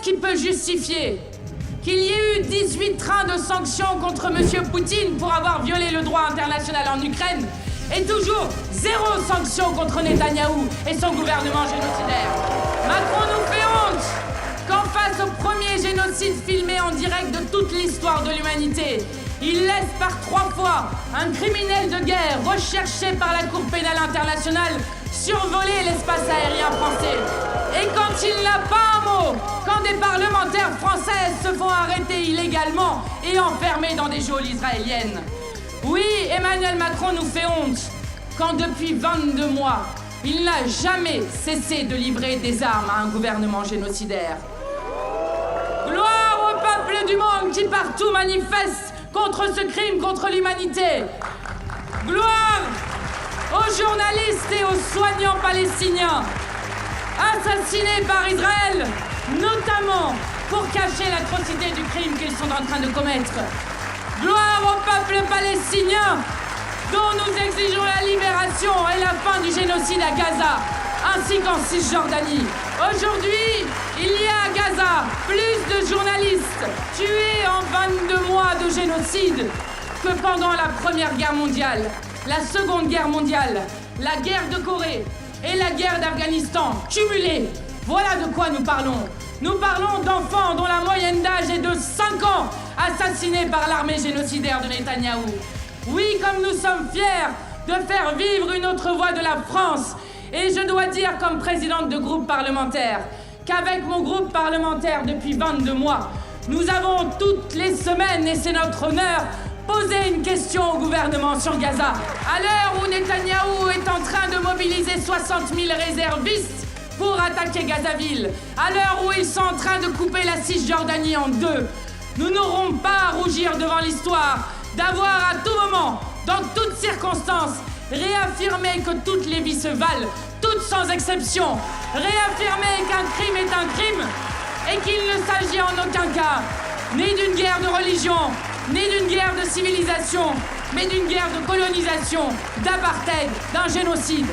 qui peut justifier qu'il y ait eu 18 trains de sanctions contre M. Poutine pour avoir violé le droit international en Ukraine et toujours 0 sanction contre Netanyahou et son gouvernement génocidaire? Macron nous fait honte quand face au premier génocide filmé en direct de toute l'histoire de l'humanité, il laisse par 3 fois un criminel de guerre recherché par la Cour pénale internationale survoler l'espace aérien français. Et quand il n'a pas un mot, quand des parlementaires françaises se font arrêter illégalement et enfermer dans des geôles israéliennes. Oui, Emmanuel Macron nous fait honte quand depuis 22 mois, il n'a jamais cessé de livrer des armes à un gouvernement génocidaire. Gloire au peuple du monde qui partout manifeste contre ce crime contre l'humanité. Gloire aux journalistes et aux soignants palestiniens assassinés par Israël, notamment pour cacher l'atrocité du crime qu'ils sont en train de commettre. Gloire au peuple palestinien dont nous exigeons la libération et la fin du génocide à Gaza, ainsi qu'en Cisjordanie. Aujourd'hui, il y a à Gaza plus de journalistes tués en 22 mois de génocide que pendant la Première Guerre mondiale, la Seconde Guerre mondiale, la guerre de Corée et la guerre d'Afghanistan cumulées. Voilà de quoi nous parlons. Nous parlons d'enfants dont la moyenne d'âge est de 5 ans, assassinés par l'armée génocidaire de Netanyahou. Oui, comme nous sommes fiers de faire vivre une autre voix de la France. Et je dois dire, comme présidente de groupe parlementaire, qu'avec mon groupe parlementaire depuis 22 mois, nous avons toutes les semaines, et c'est notre honneur, posé une question au gouvernement sur Gaza. À l'heure où Netanyahou est en train de mobiliser 60 000 réservistes pour attaquer Gazaville, à l'heure où ils sont en train de couper la Cisjordanie en 2, nous n'aurons pas à rougir devant l'histoire d'avoir à tout moment, dans toutes circonstances, réaffirmé que toutes les vies se valent, toutes sans exception, réaffirmer qu'un crime est un crime et qu'il ne s'agit en aucun cas ni d'une guerre de religion, ni d'une guerre de civilisation, mais d'une guerre de colonisation, d'apartheid, d'un génocide.